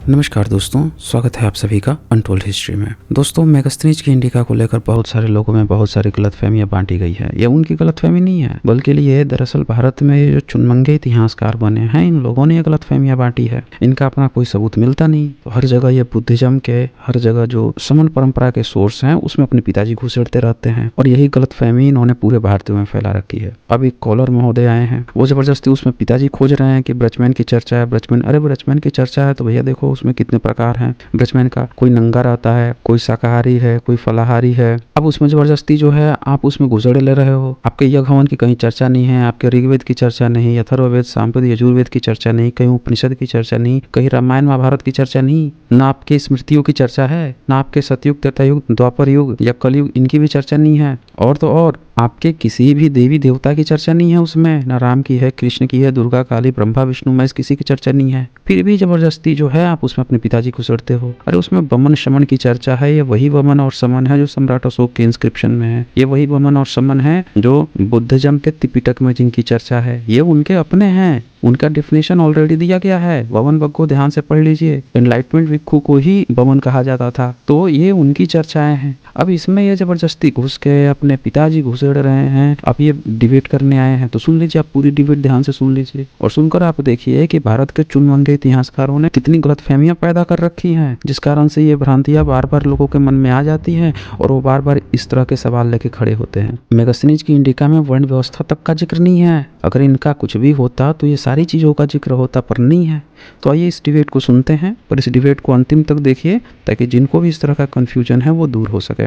नमस्कार दोस्तों, स्वागत है आप सभी का अनटोल्ड हिस्ट्री में। दोस्तों, मेगास्थनीज की इंडिका को लेकर बहुत सारे लोगों में बहुत सारी गलतफहमियां बांटी गई है। ये उनकी गलतफहमी नहीं है, बल्कि ये दरअसल भारत में ये जो चुनमंगे इतिहासकार बने हैं, इन लोगों ने ये गलतफहमियां बांटी है। इनका अपना कोई सबूत मिलता नहीं, तो हर जगह ये बुद्धिज्म के, हर जगह जो समन परंपरा के सोर्स हैं उसमें अपने पिताजी घुसेड़ते रहते हैं, और यही गलतफहमी इन्होंने पूरे भारतीयों में फैला रखी है। अभी कॉलर महोदय आए हैं, वो जबरदस्ती उसमें पिताजी खोज रहे हैं कि ब्रजमैन की चर्चा है, ब्रजमैन, अरे ब्रजमैन की चर्चा है तो भैया देखो उसमें कितने प्रकार हैं ब्रजमैन का। कोई नंगा रहता है, कोई शाकाहारी है, कोई फलाहारी है। अब उसमें जबरदस्ती जो है आप उसमें घुसड़े ले रहे हो। आपके यज्ञ हवन की कहीं चर्चा नहीं है, आपके ऋग्वेद की चर्चा नहीं, अथर्ववेद, सामवेद, यजुर्वेद की चर्चा नहीं, कहीं उपनिषद की चर्चा नहीं, कहीं रामायण महाभारत की चर्चा नहीं, ना आपके स्मृतियों की चर्चा है, ना आपके सतयुग, त्रेतायुग, द्वापर युग या कलयुग, इनकी भी चर्चा नहीं है। और तो और आपके किसी भी देवी देवता की चर्चा नहीं है उसमें, ना राम की है, कृष्ण की है, दुर्गा, काली, ब्रह्मा, विष्णु महेश, किसी की चर्चा नहीं है। फिर भी जबरदस्ती जो है आप उसमें अपने पिताजी घुसड़ते हो। अरे उसमें बमन शमन की चर्चा है, ये वही बमन और समन है जो सम्राट अशोक के इंस्क्रिप्शन में है। ये वही बमन और समन है जो बुद्धिज्म के त्रिपिटक में जिनकी चर्चा है। ये उनके अपने हैं, उनका डिफिनेशन ऑलरेडी दिया गया है। वमन बग को ध्यान से पढ़ लीजिए, एनलाइटमेंट भिक्षु को ही बमन कहा जाता था। तो ये उनकी चर्चाएं हैं। अब इसमें ये जबरदस्ती घुस के अपने पिताजी घुसेड़ रहे हैं। अब ये डिबेट करने आए हैं तो सुन लीजिए, आप पूरी डिबेट ध्यान से सुन लीजिए, और सुनकर आप देखिए कि भारत के चुनमंगे इतिहासकारों ने कितनी गलतफहमियां पैदा कर रखी हैं, जिस कारण से ये भ्रांतियां बार बार लोगों के मन में आ जाती हैं और वो बार बार इस तरह के सवाल लेके खड़े होते हैं। मेगास्थनीज की इंडिका में वर्ण व्यवस्था तक का जिक्र नहीं है। अगर इनका कुछ भी होता तो ये सारी चीज़ों का जिक्र होता, पर नहीं है। तो आइए इस डिबेट को सुनते हैं, पर इस डिबेट को अंतिम तक देखिए ताकि जिनको भी इस तरह का कन्फ्यूजन है वो दूर हो सके।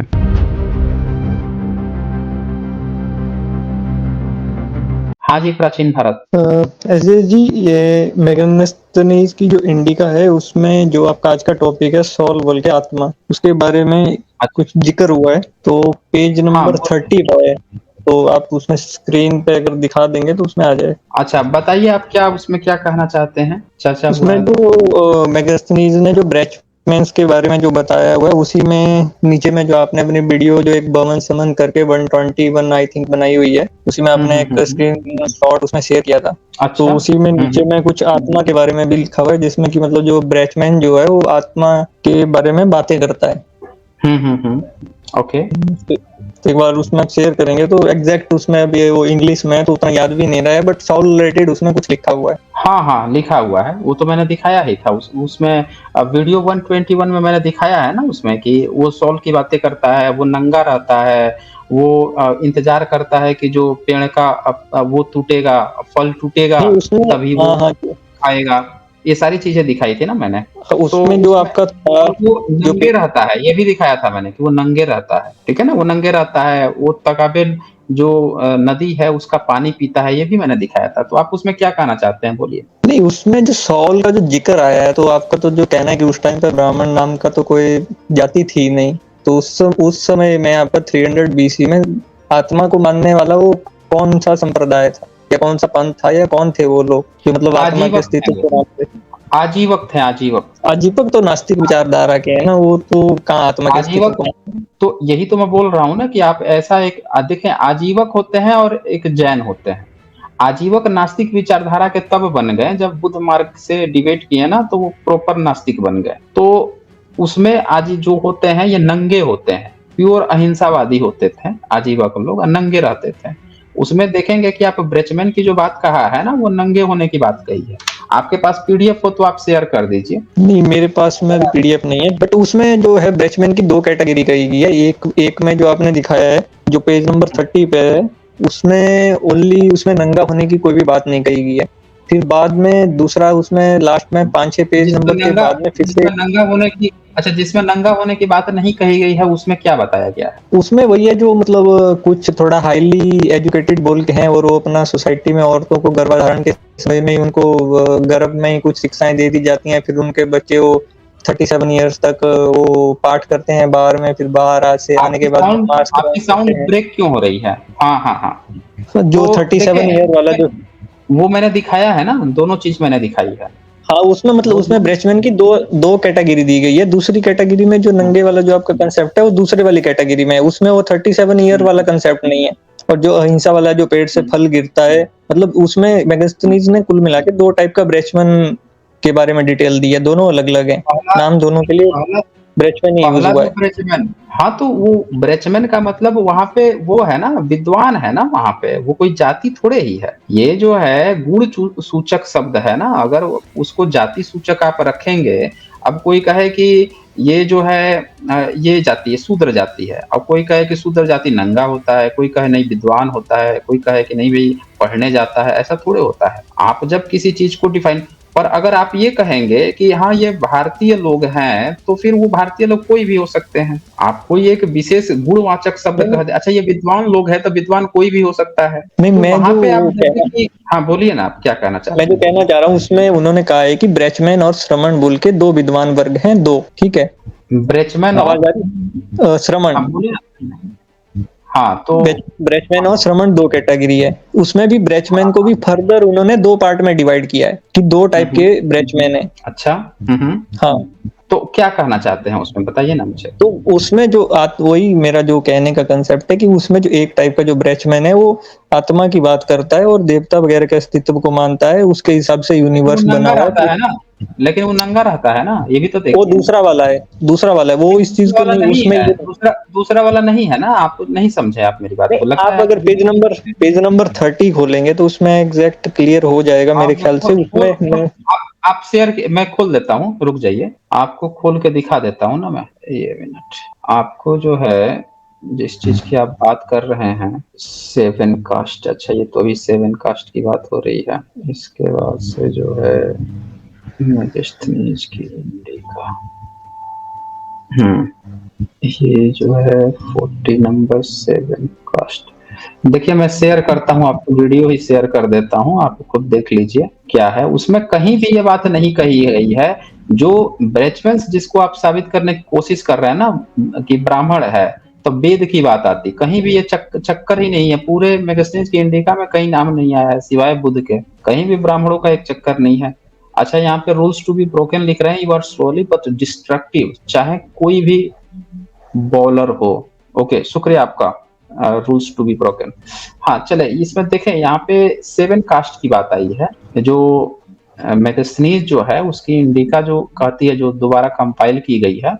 हाँ जी, प्राचीन भारत। अजय जी, ये मेगास्थनीज की जो इंडिका है उसमें जो आपका आज का टॉपिक है सॉल बोल के आत्मा, उसके बारे में कुछ जिक्र हुआ है। तो पेज नंबर 30 पर है, तो आप उसमें स्क्रीन पे अगर दिखा देंगे तो उसमें आ जाए। अच्छा, बताइए आप क्या उसमें क्या कहना चाहते हैं, चर्चा हुआ उसमें है। तो मेगास्थनीज ने जो ब्रैचमैन्स के बारे में जो बताया हुआ है, उसी में नीचे में जो आपने अपनी वीडियो जो एक बमन समन करके 121 आई थिंक बनाई हुई है, उसी में आपने एक स्क्रीन शॉट उसमें शेयर किया था। अच्छा। तो उसी में नीचे में कुछ आत्मा के बारे में भी लिखा हुआ है, जिसमें कि मतलब जो ब्रैचमैन जो है वो आत्मा के बारे में बातें करता है। ओके, तो एक बार उसमें आप शेयर करेंगे तो एग्जैक्ट उसमें अभी वो इंग्लिश में तो उतना याद भी नहीं रहा है, बट सॉल रिलेटेड उसमें कुछ लिखा हुआ है। हाँ, लिखा हुआ है, वो तो मैंने दिखाया ही था उसमें वीडियो 121 में मैंने दिखाया है ना, उसमें कि वो सॉल की बातें करता है, वो नंगा रहता है, वो इंतजार करता है कि जो पेड़ का वो टूटेगा, फल टूटेगा तभी वो खाएगा। ये सारी चीजें दिखाई थी ना मैंने। उसमें जो आपका था वो नंगे रहता है, ये भी दिखाया था मैंने कि वो नंगे रहता है, ठीक है ना, वो नंगे रहता है, वो तकाबिल जो नदी है उसका पानी पीता है, ये भी मैंने दिखाया था। तो आप उसमें क्या कहना चाहते हैं, बोलिए। नहीं, उसमें जो सॉल का जो जिक्र आया है, तो आपका तो जो कहना है कि उस टाइम पे ब्राह्मण नाम का तो कोई जाति थी नहीं, तो उस समय में आपका 300 BC में आत्मा को मानने वाला वो कौन सा संप्रदाय था या कौन सा पंथ था या कौन थे वो लोग जो मतलब आत्मा के अस्तित्व को मानते थे? आजीवक थे, आजीवक तो नास्तिक विचारधारा के है ना, वो तो कहाँ आत्मा के अस्तित्व को। तो यही तो मैं बोल रहा हूँ ना कि आप ऐसा एक देखें, आजीवक होते हैं और एक जैन होते हैं। आजीवक नास्तिक विचारधारा के तब बन गए जब बुद्ध मार्ग से डिबेट किए ना, तो वो प्रॉपर नास्तिक बन गए। तो उसमें आज जो होते हैं ये नंगे होते हैं, प्योर अहिंसावादी होते थे आजीवक लोग, नंगे रहते थे। उसमें देखेंगे कि आप ब्रैचमैन की जो बात कहा है ना, वो नंगे होने की बात कही है। आपके पास पीडीएफ हो तो आप शेयर कर दीजिए। नहीं, मेरे पास में पीडीएफ नहीं है, बट उसमें जो है ब्रैचमैन की 2 कैटेगरी कही गई है। एक में जो आपने दिखाया है जो पेज नंबर 30 पे है, उसमें ओनली उसमें नंगा होने की कोई भी बात नहीं कही गई है। फिर बाद में दूसरा उसमें लास्ट में 5-6 पेज नंबर के बाद में फिर से नंगा होने की, अच्छा, जिसमें नंगा होने की बात नहीं कही गई है उसमें क्या बताया गया है? उसमें वही है जो मतलब कुछ थोड़ा हाईली एजुकेटेड बोल के हैं और वो अपना सोसाइटी में औरतों को गर्भाधारण के समय में उनको गर्भ में ही कुछ शिक्षाएं दे दी जाती हैं, फिर उनके बच्चे वो 37 इयर्स तक वो पाठ करते हैं बाहर में, फिर बाहर से आने के बाद आपकी साउंड ब्रेक क्यों हो रही है? हाँ। जो 37 ईयर वाला जो वो मैंने दिखाया है ना, दोनों चीज मैंने दिखाई है। हाँ, उसमें मतलब उसमें ब्रैचमैन की दो कैटेगरी दी गई है। दूसरी कैटेगरी में जो नंगे वाला जो आपका कंसेप्ट है वो दूसरे वाली कैटेगरी में है, उसमें वो 37 ईयर वाला कंसेप्ट नहीं है। और जो अहिंसा वाला जो पेड़ से फल गिरता है, मतलब उसमें मेगास्थनीज ने कुल मिला के 2 टाइप का ब्रैचमैन के बारे में डिटेल दी है, दोनों अलग अलग है। नाम दोनों के लिए पहला ब्रेचमैन ही यूज पहला हुआ जो है। ब्रेचमैन, हाँ तो वो ब्रेचमैन का मतलब वहां पे वो है ना, विद्वान है ना, वहां पे वो कोई जाति थोड़े ही है। ये जो है सूचक शब्द है ना, अगर उसको जाति सूचक आप रखेंगे, अब कोई कहे कि ये जो है ये जाति है, शूद्र जाति है, अब कोई कहे कि शूद्र जाति नंगा होता है, कोई कहे नहीं विद्वान होता है, कोई कहे कि नहीं भाई पढ़ने जाता है, ऐसा थोड़े होता है। आप जब किसी चीज को डिफाइन, पर अगर आप ये कहेंगे कि हाँ ये भारतीय लोग हैं, तो फिर वो भारतीय लोग कोई भी हो सकते हैं। आप कोई एक विशेष गुणवाचक शब्द कह दे, अच्छा ये विद्वान लोग हैं, तो विद्वान कोई भी हो सकता है। नहीं, तो मैं वहां जो पे आप देखें कहना कि हाँ बोलिए ना, आप क्या कहना मैं चाहते जो हैं? कहना चाह रहा हूँ उसमें उन्होंने कहा है कि ब्रेचमैन और श्रमण बोल के दो विद्वान वर्ग हैं, दो, ठीक है। ब्रेचमैन और आवाज आ रही? श्रमण, हाँ बोलिए ना। हाँ तो ब्रेचमैन और श्रमण दो कैटेगरी है। उसमें भी ब्रेचमैन को भी फर्दर उन्होंने दो पार्ट में डिवाइड किया है कि दो टाइप के ब्रेचमैन है। अच्छा। हाँ, तो क्या कहना चाहते हैं उसमें, बताइए ना मुझे। तो उसमें जो वही मेरा जो कहने का कंसेप्ट है कि उसमें जो एक टाइप का जो ब्रेचमैन है वो आत्मा की बात करता है और देवता वगैरह के अस्तित्व को मानता है, उसके हिसाब से लेकिन वो यूनिवर्स बना नंगा हुआ रहता है। है ना, लेकिन वो नंगा रहता है ना, ये भी तो वो देखिए। दूसरा वाला है, दूसरा वाला है, वो इस चीज दूसरा को वाला नहीं नहीं उसमें है, ये दूसरा दूसरा वाला नहीं है ना, आप नहीं समझे, आप मेरी बात नहीं, को, लगता आप है आप अगर पेज नंबर 30 खोलेंगे तो उसमें एग्जैक्ट क्लियर हो जाएगा मेरे आप ख्याल से उसमें। आप शेयर, मैं खोल देता हूँ, रुक जाइए, आपको खोल के दिखा देता हूँ ना मैं, ये मिनट। आपको जो है जिस चीज की आप बात कर रहे हैं, सेवन कास्ट, अच्छा ये तो अभी सेवन कास्ट की बात हो रही है। इसके बाद से जो है मेगास्थनीज की इंडिका, ये जो है 40 नंबर सेवन कास्ट। देखिए मैं शेयर करता हूँ आपको, वीडियो ही शेयर कर देता हूँ, आप खुद देख लीजिए क्या है उसमें। कहीं भी ये बात नहीं कही गई है, जो ब्रेचमेंस जिसको आप साबित करने की कोशिश कर रहे हैं ना कि ब्राह्मण है, तो वेद की बात आती, कहीं भी ये चक्कर ही नहीं है। पूरे मैगजीन की इंडिका में कहीं नाम नहीं आया है सिवाय बुद्ध के, कहीं भी ब्राह्मणों का एक चक्कर नहीं है। अच्छा यहाँ पे रूल्स टू बी ब्रोकन लिख रहे हैं, you are slowly but destructive, चाहे कोई भी बॉलर हो। ओके शुक्रिया आपका, रूल्स टू बी ब्रोकन। हाँ चले इसमें देखें, यहाँ पे सेवन कास्ट की बात आई है, जो मैगस्थनीज जो है उसकी इंडिका जो कहती है, जो दोबारा कंपाइल की गई है,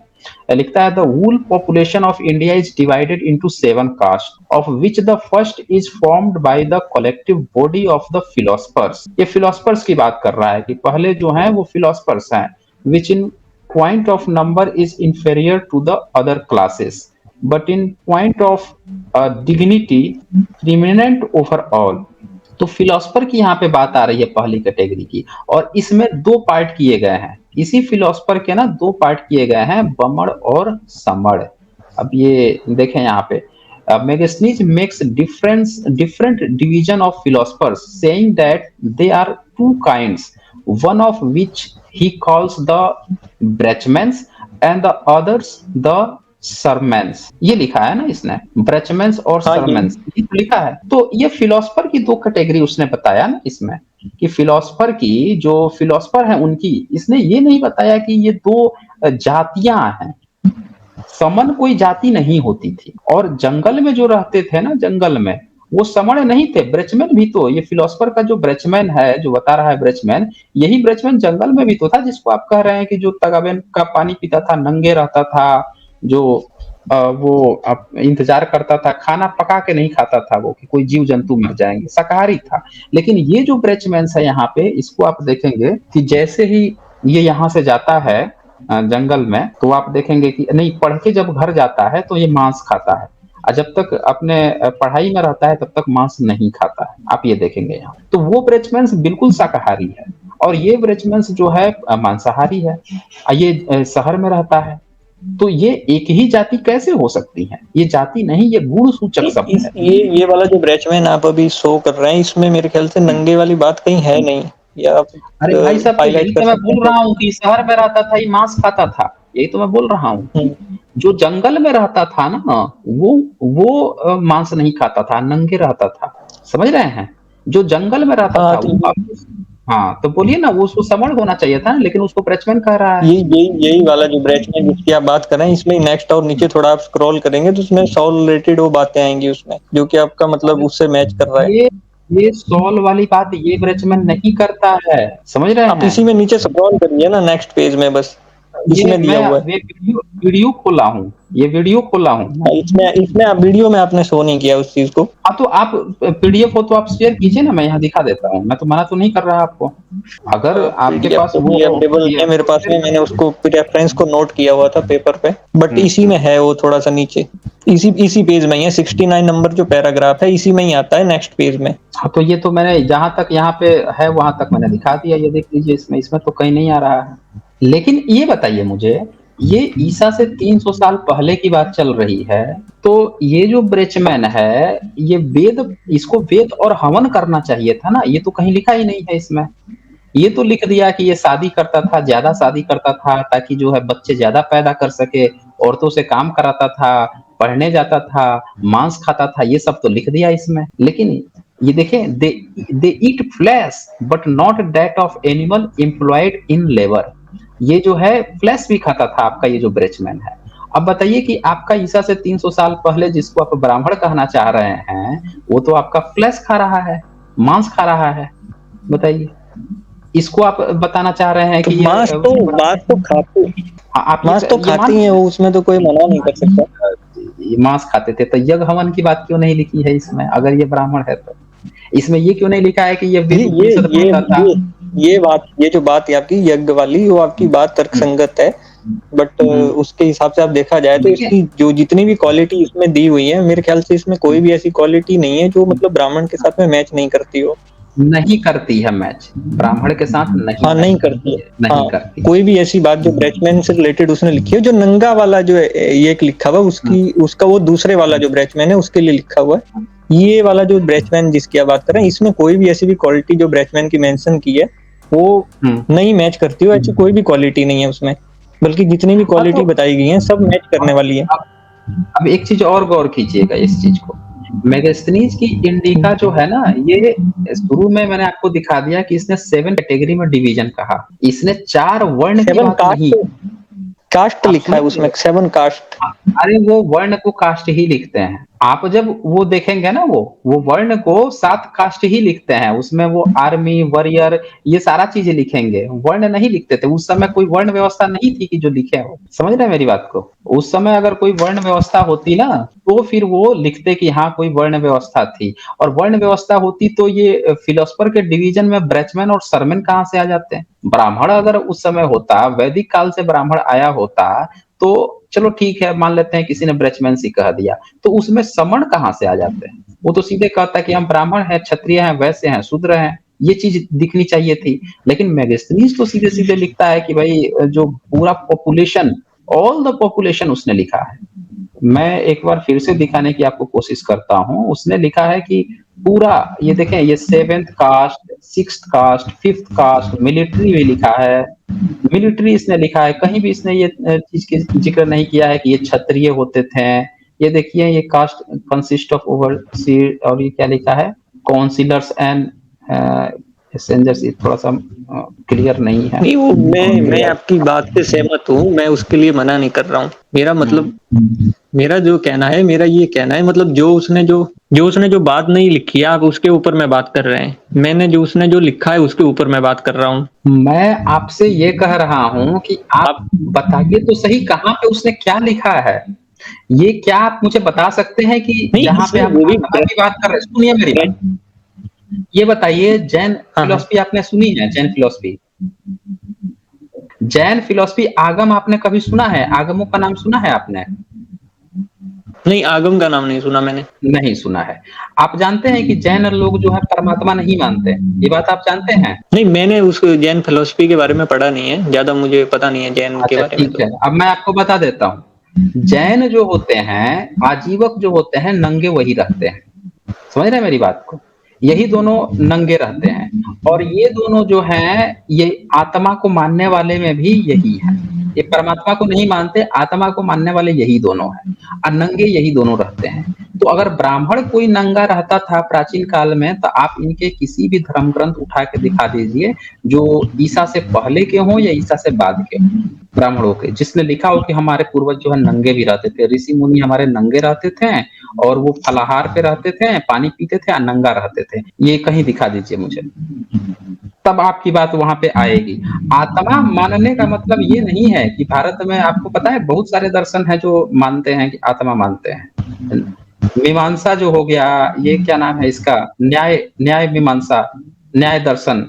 लिखता है the whole population of India is divided into seven caste of which the first is formed by the collective body of the philosophers. ये फिलोसफर्स की बात कर रहा है कि पहले जो हैं वो फिलोसफर्स हैं, विच इन point of number is inferior to the other classes but in point of dignity preeminent over all। तो फिलोसफर की यहाँ पे बात आ रही है पहली कैटेगरी की, और इसमें दो पार्ट किए गए हैं, इसी फिलोसफर के ना दो पार्ट किए गए हैं, बमड़ और समड़। अब ये देखें यहाँ पे Megasthenes makes different division of philosophers, saying that they are two kinds, one of which he calls the Brahmans and the others the सरमेंस। ये लिखा है ना इसने, ब्रेचमेंस और हाँ, सरमेंस ये तो लिखा है। तो ये फिलोसफर की दो कैटेगरी उसने बताया ना इसमें, कि फिलोसफर की जो फिलोसफर है उनकी, इसने ये नहीं बताया कि ये दो जातियां हैं। समन कोई जाति नहीं होती थी, और जंगल में जो रहते थे ना, जंगल में वो समण नहीं थे, ब्रेचमैन भी तो, ये फिलोसफर का जो ब्रेचमैन है, जो बता रहा है ब्रेचमैन, यही ब्रेचमैन जंगल में भी तो था, जिसको आप कह रहे हैं कि जो तगाबेन का पानी पीता था, नंगे रहता था, जो वो इंतजार करता था, खाना पका के नहीं खाता था वो कि कोई जीव जंतु मर जाएंगे, शाकाहारी था। लेकिन ये जो ब्रेचमैन है यहाँ पे, इसको आप देखेंगे कि जैसे ही ये यहाँ से जाता है जंगल में, तो आप देखेंगे कि नहीं, पढ़ के जब घर जाता है तो ये मांस खाता है, और जब तक अपने पढ़ाई में रहता है तब तक मांस नहीं खाता है, आप ये देखेंगे यहाँ। तो वो ब्रेचमैन बिल्कुल शाकाहारी है, और ये ब्रेचमैन जो है मांसाहारी है, ये शहर में रहता है। तो ये एक ही जाति कैसे हो सकती है? ये जाति नहीं, ये गुण सूचक शब्द है। ये वाला जो ब्रेचमैन आप अभी शो कर रहे हैं, इसमें मेरे ख्याल से नंगे वाली बात कहीं है नहीं, या आप अरे भाई साहब, तो हाईलाइट यही कर तो मैं सकते बोल हैं। रहा हूँ कि शहर में रहता था, ये मांस खाता था, यही तो मैं बोल रहा हूँ। जो जंगल में रहता था ना, वो मांस नहीं खाता था, नंगे रहता था, समझ रहे हैं? जो जंगल में रहता हाँ, था तो वो, हाँ तो बोलिए ना, वो उसको समण होना चाहिए था, लेकिन उसको ब्रेचमैन कह रहा है। यही वाला जो ब्रेचमैन जिसकी आप बात कर रहे हैं, इसमें नेक्स्ट और नीचे थोड़ा आप स्क्रॉल करेंगे तो उसमें सॉल रिलेटेड वो बातें आएंगी उसमें, जो कि आपका मतलब उससे मैच कर रहा है। ये सॉल वाली बात ये ब्रेचमैन नहीं करता है, समझ रहे आप हैं? इसी में नीचे स्क्रॉल करिए ना नेक्स्ट पेज में बस। इसमें दिया हुआ है। वीडियो खोला हूँ, ये वीडियो खोला हूँ। इसमें इसमें आप वीडियो में आपने शो नहीं किया उस चीज को। हाँ तो आप पीडीएफ हो तो आप शेयर कीजिए ना, मैं यहाँ दिखा देता हूँ, मैं तो मना तो नहीं कर रहा आपको। अगर आपके पीडीएफ पास तो वो भी हो अवेलेबल है PDF मेरे तो पास शेयर में, मैंने कीजिए। उसको रेफरेंस को नोट किया हुआ था पेपर पे, बट इसी में है वो थोड़ा सा नीचे, इसी पेज में ही है, 69 नंबर जो पैराग्राफ है इसी में ही आता है नेक्स्ट पेज में। हाँ तो ये तो मैंने जहाँ तक यहाँ पे है वहां तक मैंने दिखा दिया, ये देख लीजिए, इसमें तो कहीं नहीं आ रहा है। लेकिन ये बताइए मुझे, ये ईसा से 300 साल पहले की बात चल रही है, तो ये जो ब्रेचमैन है, ये इसको वेद और हवन करना चाहिए था ना, ये तो कहीं लिखा ही नहीं है इसमें। ये तो लिख दिया कि ये शादी करता था, ज्यादा शादी करता था ताकि जो है बच्चे ज्यादा पैदा कर सके, औरतों से काम कराता था, पढ़ने जाता था, मांस खाता था, ये सब तो लिख दिया इसमें। लेकिन ये देखें, they eat flesh but not that of animal employed in labour. ये जो है फ्लैश भी खाता था आपका ये जो ब्रेचमैन है। अब बताइए कि आपका ईसा से 300 साल पहले जिसको आप ब्राह्मण कहना चाह रहे हैं, वो तो आपका फ्लैश खा रहा है, मांस खा रहा है। बताइए, इसको आप बताना चाह रहे हैं तो कि ये मांस तो खाते, हाँ, आप मांस तो ये खाती हैं वो, उसमें तो कोई मना नहीं कर सकता। ये मांस खाते थे, तो यज्ञ हवन की बात क्यों नहीं लिखी है इसमें? अगर ये ब्राह्मण है तो इसमें ये क्यों नहीं लिखा है कि ये वेद उपनिषद पढ़ता था? ये जो बात है आपकी यज्ञ वाली, वो आपकी बात तर्कसंगत है, बट उसके हिसाब से आप देखा जाए तो इसकी जो जितनी भी क्वालिटी इसमें दी हुई है, मेरे ख्याल से इसमें कोई भी ऐसी क्वालिटी नहीं है जो मतलब ब्राह्मण के साथ में मैच नहीं करती हो। नहीं करती है मैच, ब्राह्मण के साथ नहीं हाँ नहीं करती है, नहीं हाँ करती। कोई भी ऐसी बात जो ब्रैचमैन से रिलेटेड उसने लिखी है, जो नंगा वाला जो है ये एक लिखा हुआ उसका वो दूसरे वाला जो ब्रैचमैन है उसके लिए लिखा हुआ है। ये वाला जो ब्रैचमैन जिसकी आप बात कर रहे हैं, इसमें कोई भी ऐसी भी क्वालिटी जो ब्रैचमैन की मेंशन की है वो नहीं मैच करती हो, ऐसी कोई भी क्वालिटी नहीं है उसमें, बल्कि जितनी भी क्वालिटी बताई गई है सब मैच करने वाली है। अब एक चीज और गौर कीजिएगा इस चीज को, मेगास्थनीज की इंडिका जो है ना, ये शुरू में मैंने आपको दिखा दिया कि इसने 7 कैटेगरी में डिवीजन कहा, इसने 4 वर्ण की बात नहीं। कास्ट लिखा है उसमें, 7 कास्ट। अरे वो वर्ण को कास्ट ही लिखते हैं, आप जब वो देखेंगे ना, वो वर्ण को 7 कास्ट ही लिखते हैं, उसमें वो आर्मी, वॉरियर, ये सारा चीजें लिखेंगे, वर्ण नहीं लिखते थे। उस समय कोई वर्ण व्यवस्था नहीं थी कि जो लिखे हो, समझ रहे हैं मेरी बात को? उस समय अगर कोई वर्ण व्यवस्था होती ना, तो फिर वो लिखते कि हाँ कोई वर्ण व्यवस्था थी, और वर्ण व्यवस्था होती तो ये फिलोसफर के डिवीजन में ब्रैचमैन और सरमैन कहाँ से आ जाते हैं? ब्राह्मण अगर उस समय होता, वैदिक काल से ब्राह्मण आया होता, तो चलो ठीक है, मान लेते हैं किसी ने ब्रजवंशी कह दिया, तो उसमें समण कहाँ से आ जाते हैं? वो तो सीधे कहता है कि हम ब्राह्मण हैं, क्षत्रिय हैं, वैश्य हैं, शूद्र हैं, ये चीज दिखनी चाहिए थी। लेकिन मेगास्थनीज तो सीधे सीधे लिखता है कि भाई जो पूरा पॉपुलेशन, ऑल द पॉपुलेशन उसने लिखा है। मैं एक बार फिर से दिखाने की आपको कोशिश करता हूँ, उसने लिखा है कि पूरा, ये देखें, ये 7th cast, 6th cast, 5th cast, military भी लिखा है, मिलिट्री इसने लिखा है, कहीं भी इसने ये चीज की जिक्र नहीं किया है कि ये क्षत्रिय होते थे। ये देखिए, ये कास्ट कंसिस्ट ऑफ ओवरसीयर, और ये क्या लिखा है, काउंसिलर्स एंड एसेंजर्स, ये थोड़ा सा क्लियर नहीं है। नहीं, वो मैं आपकी बात से सहमत हूँ, मैं उसके लिए मना नहीं कर रहा हूँ। मेरा मतलब, मेरा जो कहना है, मेरा ये कहना है, मतलब जो उसने जो बात नहीं लिखी है आप उसके ऊपर मैं बात कर रहे हैं, मैंने जो उसने जो लिखा है उसके ऊपर मैं बात कर रहा हूँ। मैं आपसे ये कह रहा हूँ कि आप बताइए तो सही, कहाँ पे उसने क्या लिखा है? ये क्या आप मुझे बता सकते हैं कि जहाँ पे आप आत्मा की बात कर रहे हैं? सुनिए मेरी बात, ये बताइए, जैन फिलोसफी आपने सुनी है? जैन फिलोसफी, जैन फिलोसफी आगम आपने कभी सुना है? आगमों का नाम सुना है आपने? नहीं, आगम का नाम नहीं सुना मैंने। नहीं सुना है। आप जानते हैं कि जैन लोग जो है परमात्मा नहीं मानते, ये बात आप जानते हैं? नहीं, मैंने उस जैन फिलोसफी के बारे में पढ़ा नहीं है, ज्यादा मुझे पता नहीं है जैन के बारे में। ठीक है, अब मैं आपको बता देता हूँ। जैन जो होते हैं, आजीवक जो होते हैं, नंगे वही रहते हैं, समझ रहे हैं मेरी बात को? यही दोनों नंगे रहते हैं, और ये दोनों जो हैं, ये आत्मा को मानने वाले में भी यही है। ये परमात्मा को नहीं मानते, आत्मा को मानने वाले यही दोनों हैं, और नंगे यही दोनों रहते हैं। तो अगर ब्राह्मण कोई नंगा रहता था प्राचीन काल में, तो आप इनके किसी भी धर्म ग्रंथ उठा के दिखा दीजिए जो ईसा से पहले के हों या ईसा से बाद के हों, ब्राह्मणों के, जिसने लिखा हो कि हमारे पूर्वज जो है नंगे भी रहते थे, ऋषि मुनि हमारे नंगे रहते थे, और वो फलाहार पे रहते थे, पानी पीते थे, नंगा रहते थे। ये कहीं दिखा दीजिए मुझे। तब आपकी बात वहां पे आएगी। आत्मा मानने का मतलब ये नहीं है कि भारत में आपको पता है बहुत सारे दर्शन है जो मानते हैं कि आत्मा मानते हैं। मीमांसा जो हो गया, ये क्या नाम है इसका, न्याय न्याय मीमांसा, न्याय दर्शन,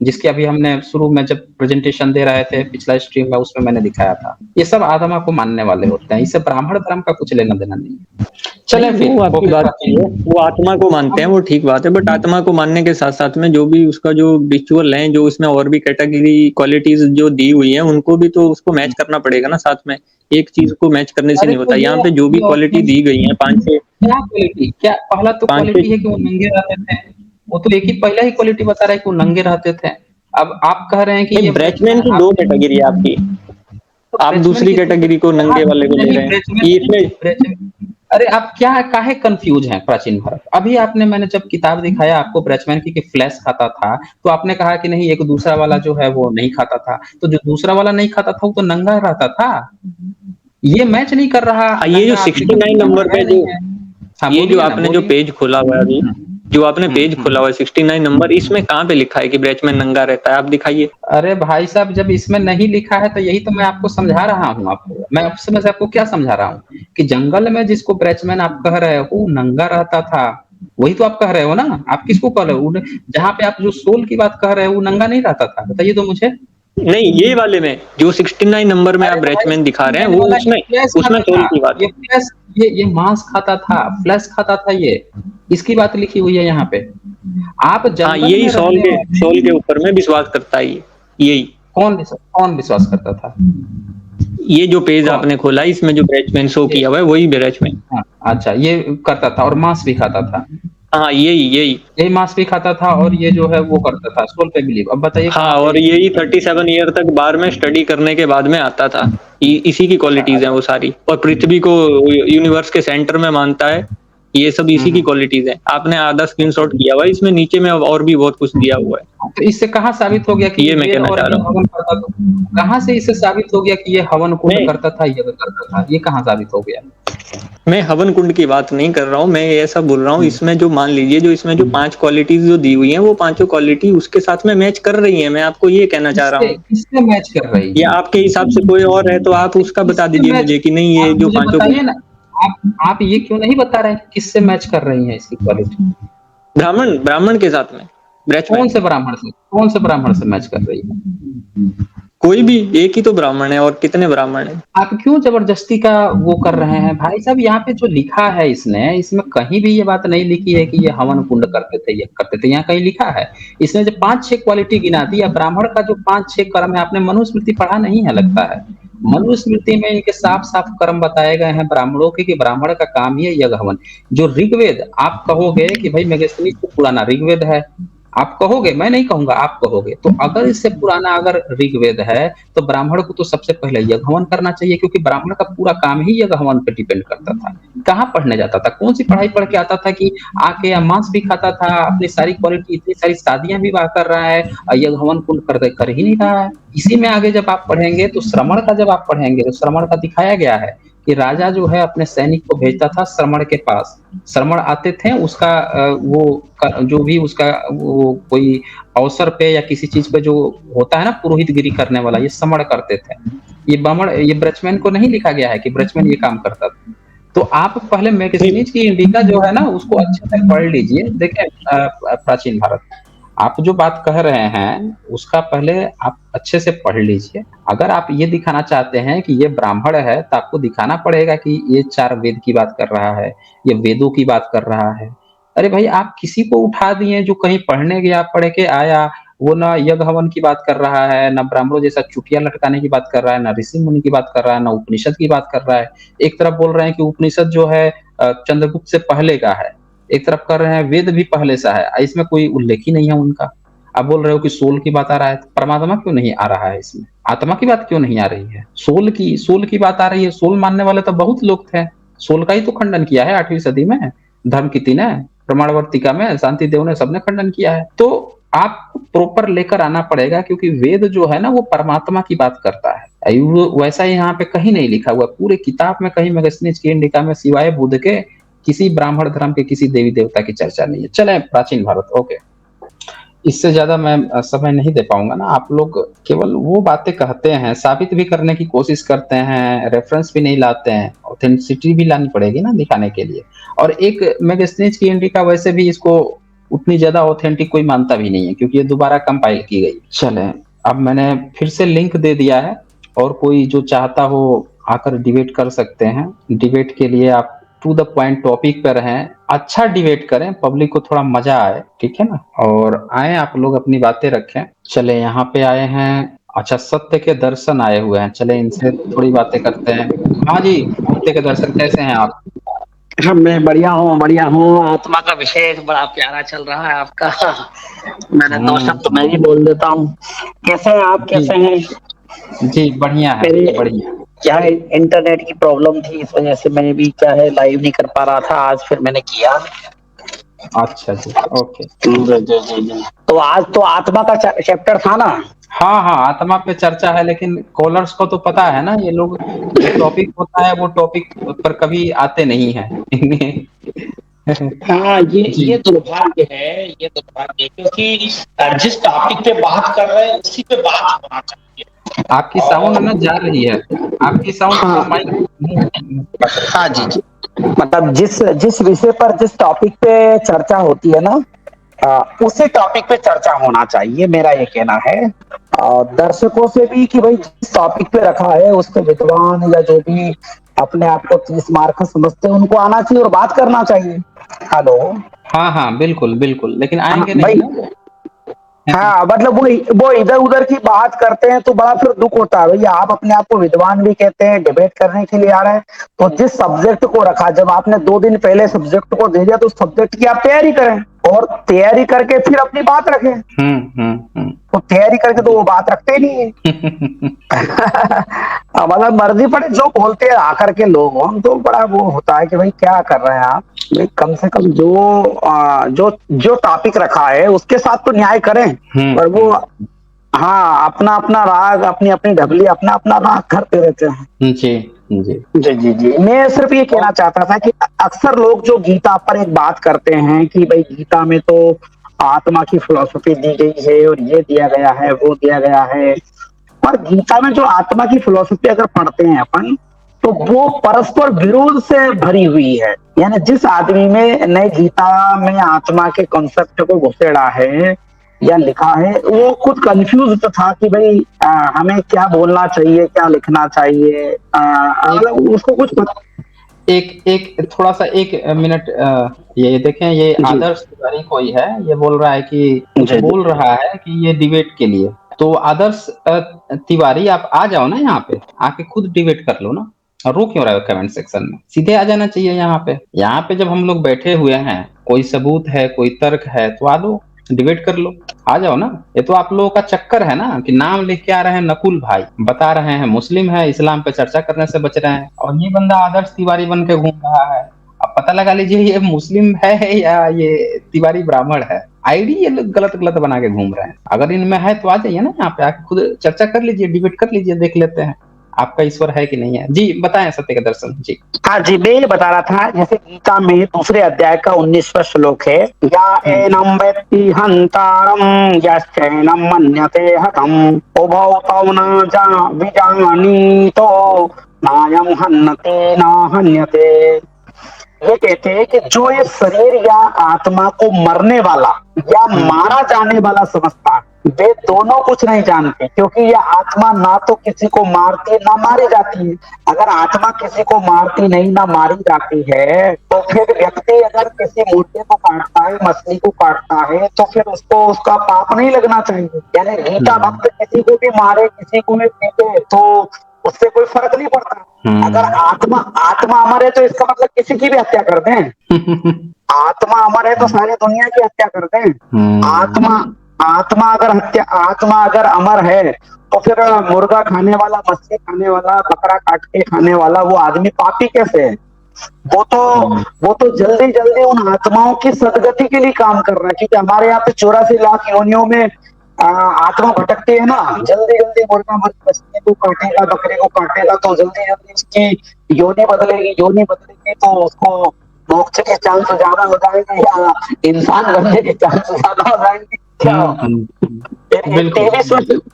जिसकी अभी हमने शुरू में जब प्रेजेंटेशन दे रहे थे पिछला स्ट्रीम में उसमें मैंने दिखाया था। ये सब आत्मा को मानने वाले होते हैं, इससे ब्राह्मण धर्म का कुछ लेना देना नहीं है। चले नहीं, फिर वो आपकी ओके बात सही प्राचीन। है, वो आत्मा को मानते हैं, वो ठीक बात है, बट आत्मा को मानने के साथ साथ में जो भी उसका जो रिचुअल है, जो उसमें और भी कैटेगरी क्वालिटीज जो दी हुई है, उनको भी तो उसको मैच करना पड़ेगा ना साथ में। एक चीज को मैच करने से अरे नहीं तो होता। यहाँ पे जो भी ये क्वालिटी दी गई है, क्या क्वालिटी, क्या पहला तो पांच क्वालिटी है छह कि वो नंगे रहते थे। वो तो एक ही पहला ही क्वालिटी बता रहा है कि वो नंगे रहते थे। अब आप कह रहे हैं कि नहीं, ये ब्रैचमैन ब्रेचमैन की दो आपने कैटेगरी है आपकी, तो आप ब्रेचमैन दूसरी की कैटेगरी को कहा नंगे वाले को ले नहीं रहे हैं। ब्रेचमैन ये इसमें ब्रेचमैन अरे आप क्या काहे कंफ्यूज हैं प्राचीन भारत। अभी आपने मैंने जब किताब दिखाया आपको ब्रेचमैन की कि फ्लैश खाता था, तो आपने कहा कि नहीं एक दूसरा वाला जो है वो नहीं खाता था। तो जो दूसरा वाला नहीं खाता था वो तो नंगा रहता था। ये मैच नहीं कर रहा हाँ, ये जो नंगा आदमी का, 69 ब्राह्मण नंबर पे है जो नहीं है। हाँ ये जो बोलिए ना आपने जो बोलिए। पेज खोला हुआ है अभी, जो आपने पेज खोला हम्म। हुआ है 69 नंबर, इसमें कहाँ पे लिखा है कि ब्रैचमैन नंगा रहता है? आप दिखाइए। अरे भाई साहब जब इसमें नहीं लिखा है तो यही तो मैं आपको समझा रहा हूँ। आपको मैं अब समय से आपको क्या समझा रहा हूँ कि जंगल में जिसको ब्रेचमैन आप कह रहे हो वो नंगा रहता था। वही तो आप कह रहे हो ना। आप किसको कह रहे हो जहाँ पे आप जो सोल की बात कह रहे हो वो नंगा नहीं रहता था, बताइए तो मुझे। नहीं, ये वाले में जो 69 नंबर में आप अरे भाई ब्रैचमैन दिखा रहे हैं, 69 वो वाला ये उसमें फ्लैश उसमें खाता सोल था। की बात ये है। फ्लैश ये मांस खाता था, फ्लैश खाता था ये। इसकी बात लिखी हुई है यहाँ पे। आप हाँ, जंगल यही में रहने वाले सोल के ऊपर में विश्वास करता है ये। यही कौन विश्वास करता था? ये जो पेज कौन? आपने खोला, इसमें जो ब्रैचमैन शो ये किया हुआ है, वही ब्रैचमैन। हाँ, अच्छा ये करता था और मांस भी खाता था। हाँ, यही ये मांस भी खाता था और ये जो है वो करता था सोल पे बिलीव। अब बताइए हाँ, कहाँ पे और इसमें यही दिक्कत 37 ईयर तक बार में स्टडी करने के बाद में आता था। इसी की क्वालिटीज है? हैं वो सारी, और पृथ्वी को यूनिवर्स के सेंटर में मानता है। ये सब इसी की हम्म। क्वालिटीज है। आपने आधा स्क्रीनशॉट किया हुआ है, इसमें नीचे में और भी बहुत कुछ दिया हुआ है। तो इससे कहाँ साबित हो गया कि ये ये मैं वेद कहना और चाह ये रहा हूँ। हवन करता था? कहाँ से इससे साबित हो गया कि ये हवन कुंड मैं करता था, यज्ञ करता था? ये कहाँ साबित हो गया? मैं हवन कुंड की बात नहीं कर रहा हूँ, मैं ऐसा बोल रहा हूँ, हम्म। इसमें जो मान लीजिए जो इसमें जो 5 क्वालिटीज जो दी हुई हैं, वो पांचों क्वालिटी उसके साथ में मैच कर रही हैं। मैं आपको ये कहना चाह रहा किससे हूँ। किससे मैच कर रही या है? आपके हिसाब से कोई और है तो आप उसका बता किससे दीजिए मैच, मुझे कि नहीं, ये आप जो मुझे पांचों बताइए ना। आप ये क्यों नहीं बता रहे हैं कि किससे मैच कर रही है इसकी क्वालिटी? ब्राह्मण ब्राह्मण के साथ में ब्रैचमैन कौन से ब्राह्मण से मैच कर रही है? कोई भी एक ही तो ब्राह्मण है, और कितने ब्राह्मण है? आप क्यों जबरदस्ती का वो कर रहे हैं भाई साहब? यहाँ पे जो लिखा है इसने, इसमें कहीं भी ये बात नहीं लिखी है कि ये हवन कुंड करते थे, ये करते थे। यहाँ कहीं लिखा है इसने जो 5-6 क्वालिटी गिना दी, या ब्राह्मण का जो 5-6 कर्म है, आपने मनुस्मृति पढ़ा नहीं है लगता है। मनुस्मृति में इनके साफ साफ कर्म बताए गए हैं ब्राह्मणों के, कि ब्राह्मण का काम ही है यज्ञ हवन। जो ऋग्वेद, आप कहोगे कि भाई मेगस्थनीज से पुराना ऋग्वेद है, आप कहोगे, मैं नहीं कहूंगा, आप कहोगे। तो अगर इससे पुराना अगर ऋग्वेद है तो ब्राह्मण को तो सबसे पहले यज्ञ हवन करना चाहिए, क्योंकि ब्राह्मण का पूरा काम ही यज्ञ हवन पर डिपेंड करता था। कहाँ पढ़ने जाता था, कौन सी पढ़ाई पढ़ के आता था कि आके या मांस भी खाता था, अपनी सारी क्वालिटी, इतनी सारी शादियां विवाह कर रहा है और यज्ञ हवन कुंड कर ही नहीं रहा है। इसी में आगे जब आप पढ़ेंगे तो श्रमण का, जब आप पढ़ेंगे तो श्रमण का दिखाया गया है कि राजा जो है अपने सैनिक को भेजता था श्रमण के पास। श्रमण आते थे, उसका जो भी उसका वो कोई अवसर पे या किसी चीज पे जो होता है ना पुरोहितगिरी करने वाला, ये श्रमण करते थे। ये बामण, ये ब्रजमैन को नहीं लिखा गया है कि ब्रजमैन ये काम करता था। तो आप पहले मैगजीनीज की इंडिका जो है ना उसको अच्छे से पढ़ लीजिए। देखें प्राचीन भारत, आप जो बात कह रहे हैं उसका पहले आप अच्छे से पढ़ लीजिए। अगर आप ये दिखाना चाहते हैं कि ये ब्राह्मण है तो आपको दिखाना पड़ेगा कि ये 4 वेद की बात कर रहा है, ये वेदों की बात कर रहा है। अरे भाई आप किसी को उठा दिए जो कहीं पढ़ने गया, पढ़ के आया, वो ना यज्ञ हवन की बात कर रहा है, ना ब्राह्मणों जैसा चुटिया लटकाने की बात कर रहा है, ना ऋषि मुनि की बात कर रहा है, ना उपनिषद की बात कर रहा है। एक तरफ बोल रहे हैं कि उपनिषद जो है चंद्रगुप्त से पहले का है, एक तरफ कर रहे हैं वेद भी पहले सा है, इसमें कोई उल्लेख ही नहीं है उनका। आप बोल रहे हो कि सोल की बात आ रहा है, परमात्मा क्यों नहीं आ रहा है इसमें? आत्मा की बात क्यों नहीं आ रही है? सोल की बात आ रही है। सोल मानने वाले तो बहुत लोग थे। सोल का ही तो खंडन किया है 8वीं सदी में धर्मकिति ने, प्रमाणवर्तिका में शांति देव ने, सबने खंडन किया है। तो आपको प्रॉपर लेकर आना पड़ेगा, क्योंकि वेद जो है ना वो परमात्मा की बात करता है। वैसा यहाँ पे कहीं नहीं लिखा हुआ, पूरे किताब में कहीं मेगस्थनीज की इंडिका में सिवाय बुद्ध के किसी ब्राह्मण धर्म के किसी देवी देवता की चर्चा नहीं है। चले प्राचीन भारत, ओके। इससे ज्यादा मैं समय नहीं दे पाऊंगा ना। आप लोग केवल वो बातें कहते हैं, साबित भी करने की कोशिश करते हैं, रेफरेंस भी नहीं लाते हैं, ऑथेंटिसिटी भी लानी पड़ेगी ना दिखाने के लिए। और एक मेगास्नीच की इंडिका वैसे भी इसको उतनी ज्यादा ऑथेंटिक कोई मानता भी नहीं है, क्योंकि ये दोबारा कंपाइल की गई। चलें, अब मैंने फिर से लिंक दे दिया है, और कोई जो चाहता हो आकर डिबेट कर सकते हैं। डिबेट के लिए आप टू द पॉइंट टॉपिक पर रहें, अच्छा डिबेट करें, पब्लिक को थोड़ा मजा आए, ठीक है ना। और आए आप लोग अपनी बातें रखें। चले, यहाँ पे आए हैं, अच्छा सत्य के दर्शन आए हुए हैं, चले इनसे थोड़ी बातें करते हैं। हाँ जी, सत्य के दर्शन कैसे हैं आप? हाँ, मैं बढ़िया हूँ, बढ़िया हूँ। आत्मा का विषय बड़ा प्यारा चल रहा है आपका। मैंने दो शब्द मैं ही बोल देता हूँ। कैसे हैं आप, जी कैसे हैं? जी, बढ़िया है, मेरे बढ़िया। क्या है, इंटरनेट की प्रॉब्लम थी, इस वजह से मैं भी क्या है लाइव नहीं कर पा रहा था। आज फिर मैंने किया। अच्छा जी, ओके। जी जी जी जी। तो आज तो आत्मा का चैप्टर था ना। हाँ हाँ, आत्मा पे चर्चा है, लेकिन कॉलर्स को तो पता है ना, ये लोग जो टॉपिक होता है वो टॉपिक पर कभी आते नहीं है। हाँ, जी, ये दुर्भाग्य है, ये दुर्भाग्य है, क्योंकि जिस टॉपिक पे बात कर रहे हैं उसी पे बात होना चाहिए। आपकी साउंड ना जा और रही है, आपकी साउंड थोड़ा हाँ माइक मुंह पकड़ रही है। हाँ जी हाँ जी। मतलब जिस जिस विषय पर जिस टॉपिक पे चर्चा होती है ना, उसी टॉपिक पे चर्चा होना चाहिए, मेरा ये कहना है। और दर्शकों से भी कि भाई जिस टॉपिक पे रखा है उस पे विद्वान या जो भी अपने आप को 30 मार्क समझते हैं उनको आना चाहिए और बात करना चाहिए। हेलो। हाँ हाँ, बिल्कुल बिल्कुल, लेकिन हाँ आएंगे नहीं भाई। ना वो। हाँ मतलब वो इधर उधर की बात करते हैं तो बड़ा फिर दुख होता है। भैया आप अपने आप को विद्वान भी कहते हैं, डिबेट करने के लिए आ रहे हैं, तो जिस सब्जेक्ट को रखा, जब आपने 2 दिन पहले सब्जेक्ट को दे दिया तो उस सब्जेक्ट की आप तैयारी करें और तैयारी करके फिर अपनी बात रखें। तो तैयारी करके तो वो बात रखते ही नहीं है। मतलब मर्जी पड़े जो बोलते हैं आकर के लोग, हम तो बड़ा वो होता है कि भाई क्या कर रहे हैं आप। भाई कम से कम जो टॉपिक रखा है उसके साथ तो न्याय करें। और वो हाँ, अपना अपना राग, अपनी अपनी ढबली, अपना अपना राग करते रहते हैं। जी जी। जी जी जी। मैं सिर्फ ये कहना चाहता था कि अक्सर लोग जो गीता पर एक बात करते हैं कि भाई गीता में तो आत्मा की फिलॉसफी दी गई है और ये दिया गया है, वो दिया गया है। पर गीता में जो आत्मा की फिलॉसफी अगर पढ़ते हैं अपन, तो वो परस्पर विरोध से भरी हुई है। यानी जिस आदमी में नए गीता में आत्मा के कॉन्सेप्ट को घुसेड़ा है या लिखा है, वो खुद कंफ्यूज था कि भाई हमें क्या बोलना चाहिए, क्या लिखना चाहिए। मतलब उसको कुछ पता। एक एक थोड़ा सा एक मिनट, ये देखें, ये जी आदर्श तिवारी कोई है, ये बोल रहा है कि कुछ जी बोल रहा है कि ये डिबेट के लिए। तो आदर्श तिवारी, आप आ जाओ ना यहाँ पे, आके खुद डिबेट कर लो ना। और रो क्यों रहे हो कमेंट सेक्शन में? सीधे आ जाना चाहिए यहाँ पे। यहाँ पे जब हम लोग बैठे हुए हैं, कोई सबूत है, कोई तर्क है, तो आ लो, डिबेट कर लो। आ जाओ ना। ये तो आप लोगों का चक्कर है ना, कि नाम लिख के आ रहे हैं नकुल भाई, बता रहे हैं मुस्लिम है, इस्लाम पे चर्चा करने से बच रहे हैं, और ये बंदा आदर्श तिवारी बन के घूम रहा है। अब पता लगा लीजिए ये मुस्लिम है या ये तिवारी ब्राह्मण है। आईडी ये लोग गलत गलत बना के घूम रहे हैं। अगर इनमें है तो आ जाइए ना यहाँ पे, आके खुद चर्चा कर लीजिए, डिबेट कर लीजिए, देख लेते हैं आपका ईश्वर है कि नहीं है। जी बताएं सत्य के दर्शन जी। हाँ जी, मैं ये बता रहा था, जैसे गीता में दूसरे अध्याय का 19वां श्लोक है, या एनम वेत्ति हंतारम यश्चैनम मन्यते हतम उभौ तौ न जा विजानीतो नायम हन्यते न हन्यते। ये कहते हैं कि जो ये शरीर या आत्मा को मरने वाला या मारा जाने वाला समझता, वे दोनों कुछ नहीं जानते, क्योंकि यह आत्मा ना तो किसी को मारती ना मारी जाती है। अगर आत्मा किसी को मारती नहीं ना मारी जाती है, तो फिर व्यक्ति अगर किसी मुर्गे को काटता है, मछली को काटता है, तो फिर उसको उसका पाप नहीं लगना चाहिए। यानी गीता भक्त किसी को भी मारे, किसी को भी पीटे, तो उससे कोई फर्क नहीं पड़ता। अगर आत्मा आत्मा अमर है तो इसका मतलब किसी की भी हत्या कर दें। आत्मा अमर है तो सारी दुनिया की हत्या कर दें। आत्मा अगर अमर है तो फिर मुर्गा खाने वाला, मछली खाने वाला, बकरा काट के खाने वाला वो आदमी पापी कैसे है? वो तो जल्दी जल्दी उन आत्माओं की सदगति के लिए काम कर रहा है, क्योंकि हमारे यहाँ पे 84 लाख योनियों में आत्मा भटकती है ना। जल्दी जल्दी मुर्गा मछली को काटेगा, बकरे को काटेगा, तो जल्दी जल्दी उसकी योनि बदलेगी तो उसको मोक्ष के चांस ज्यादा हो जाएंगे या इंसान बनने के चांस ज्यादा हो जाएंगे। बिल्कुल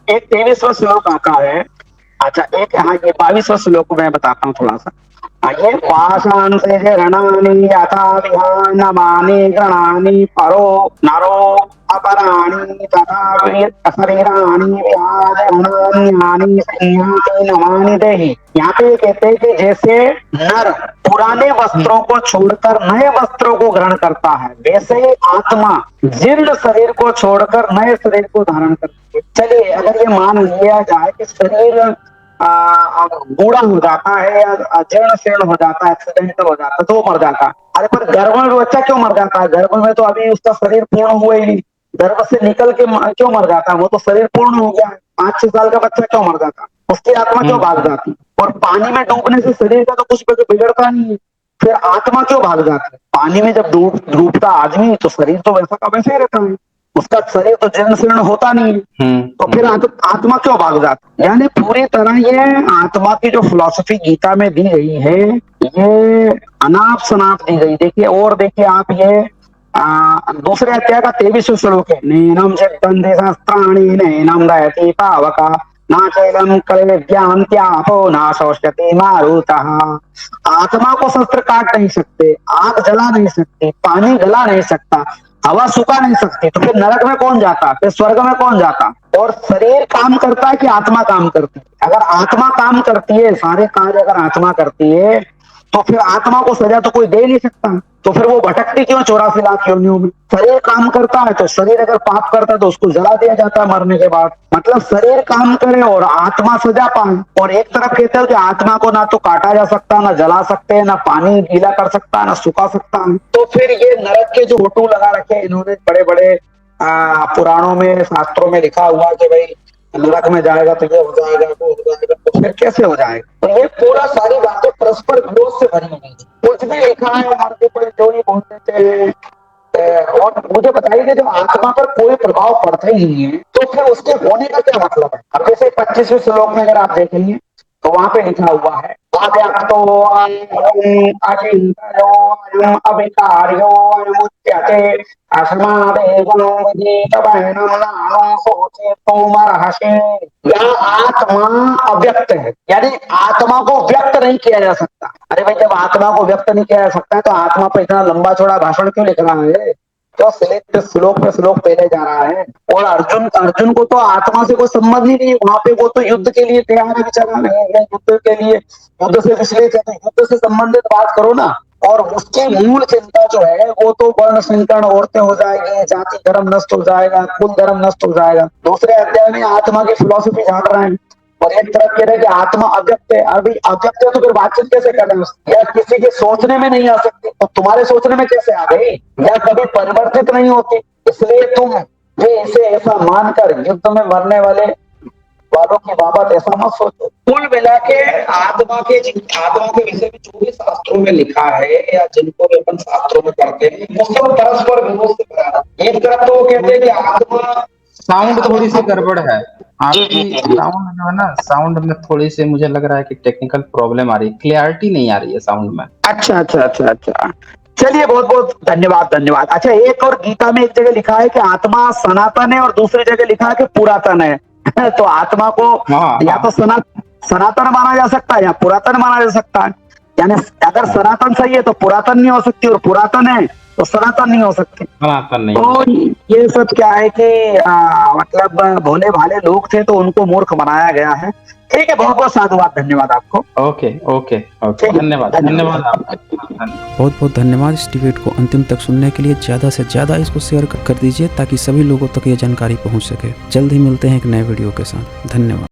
23वां श्लोक आता है। अच्छा एक हाँ ये 22वां श्लोक मैं बताता हूँ थोड़ा सा। ये पाषाण से रणानि यथा विहानमानि गणानि परो नरो अपराणि तथा शरीराणि विहानानि संयाति नमानि देहि। यहाँ पे कहते हैं कि जैसे नर पुराने वस्त्रों को छोड़कर नए वस्त्रों को ग्रहण करता है, वैसे ही आत्मा जीर्ण शरीर को छोड़कर नए शरीर को धारण करती है। चलिए अगर ये मान लिया जाए कि शरीर बूढ़ा हो जाता है या जीर्ण शीर्ण हो जाता है, एक्सीडेंटल हो जाता है तो वो मर जाता है। अरे पर गर्भ में बच्चा क्यों मर जाता है? गर्भ में तो अभी उसका शरीर पूर्ण हुआ ही नहीं, गर्भ से निकल के क्यों मर जाता है? वो तो शरीर पूर्ण हो गया है। 5-6 साल का बच्चा क्यों मर जाता है? उसकी आत्मा क्यों भाग जाती? और पानी में डूबने से शरीर का तो कुछ बिगड़ता नहीं है, फिर आत्मा क्यों भाग जाती है? पानी में जब डूबता आदमी तो शरीर तो वैसा का वैसे ही रहता है, उसका शरीर तो जीर्ण शीर्ण होता नहीं है, तो फिर आत्मा क्यों भाग जाती? यानी पूरी तरह ये आत्मा की जो फिलॉसफी गीता में दी गई है ये अनाप शनाप दी गई। देखिए और देखिए आप ये दूसरे अध्याय का 23वां श्लोक है। नैनम जगबंधे शस्त्राणि नैनम दयति पावका ना चैलम कले ज्ञान्त्यापो ना शोष्यति मारुतः। आत्मा को शस्त्र काट नहीं सकते, आग जला नहीं सकती, पानी गला नहीं सकता, हवा सुखा नहीं सकती, तो फिर नरक में कौन जाता? फिर स्वर्ग में कौन जाता? और शरीर काम करता है कि आत्मा काम करती है? अगर आत्मा काम करती है, सारे कार्य अगर आत्मा करती है तो फिर आत्मा को सजा तो कोई दे नहीं सकता, तो फिर वो भटकती क्यों 84 लाख योनियों में? शरीर काम करता है तो शरीर अगर पाप करता है तो उसको जला दिया जाता है मरने के बाद। मतलब शरीर काम करे और आत्मा सजा पाए। और एक तरफ कहते हैं कि आत्मा को ना तो काटा जा सकता, ना जला सकते हैं, ना पानी गीला कर सकता, ना सुखा सकता है। तो फिर ये नरक के जो फोटो लगा रखे इन्होंने बड़े बड़े पुराणों में शास्त्रों में लिखा हुआ कि भाई नरक में जाएगा तो ये हो जाएगा, वो हो जाएगा, तो फिर कैसे हो जाएगा? तो ये पूरा सारी बातें परस्पर विरोध से भरी हुई है। कुछ भी लिखा है हमारे ऊपर जो ही बोल देते हैं। और मुझे बताइए कि जब आत्मा पर कोई प्रभाव पड़ता ही नहीं है तो फिर उसके होने का क्या मतलब है? अब जैसे 25वें श्लोक में अगर आप देखेंगे तो वहां पे लिखा हुआ है अव्यक्तो अचिंत्यो अविकार्यो अमुच्यते अस्मादेवं विदितवैनं नानो सोचेतो मर्हसि। यहाँ आत्मा अव्यक्त है, यानी आत्मा को व्यक्त नहीं किया जा सकता। अरे भाई जब आत्मा को व्यक्त नहीं किया जा सकता है तो आत्मा पर इतना लंबा चौड़ा भाषण क्यों लिख रहा है? तो श्लोक पे श्लोक पहले जा रहा है। और अर्जुन को तो आत्मा से कोई संबंध ही नहीं, वहां पे वो तो युद्ध के लिए तैयार है बेचारा, नहीं युद्ध के लिए, युद्ध से इसलिए कहते हैं युद्ध से संबंधित बात करो ना। और उसकी मूल चिंता जो है वो तो वर्ण संकरण, औरतें हो जाएगी, जाति धर्म नष्ट हो जाएगा, कुल धर्म नष्ट हो जाएगा। दूसरे अध्याय में आत्मा की फिलॉसफी झाड़ रहे हैं और एक तरफ कह रहे हैं कि आत्मा अव्यक्त है। अभी अव्यक्त है तो फिर बातचीत कैसे करना है? या किसी के सोचने में नहीं आ सकती तो तुम्हारे सोचने में कैसे आ गई? या कभी परिवर्तित नहीं होती, इसलिए तुम भी इसे ऐसा मानकर युद्ध में मरने वालों की बाबत ऐसा मत सोचो। कुल मिला के आत्मा के विषय में जो भी शास्त्रों में लिखा है या जिनको भी अपन शास्त्रों में पढ़ते हैं वो सब परस्पर विरोध से भरा है। एक तरफ तो वो कहते हैं कि आत्मा, साउंड थोड़ी सी गड़बड़ है आपकी, साउंड जो है ना, साउंड में थोड़ी सी मुझे लग रहा है कि टेक्निकल प्रॉब्लम आ रही है, क्लियरिटी नहीं आ रही है साउंड में। अच्छा। चलिए बहुत बहुत धन्यवाद। अच्छा एक और गीता में एक जगह लिखा है कि आत्मा सनातन है और दूसरी जगह लिखा है कि पुरातन है। तो आत्मा को या तो सनातन माना जा सकता है या पुरातन माना जा सकता है। यानी अगर सनातन सही है तो पुरातन नहीं हो सकती और पुरातन है तो सनातन नहीं हो सकती। तो ये सब क्या है कि मतलब भोले भाले लोग थे तो उनको मूर्ख बनाया गया है। ठीक है, बहुत बहुत साधुवाद, धन्यवाद आपको। ओके धन्यवाद बहुत बहुत धन्यवाद। इस डिबेट को अंतिम तक सुनने के लिए ज़्यादा से ज़्यादा इसको शेयर कर दीजिए ताकि सभी लोगों तक ये जानकारी पहुंच सके। जल्द ही मिलते हैं एक नए वीडियो के साथ। धन्यवाद।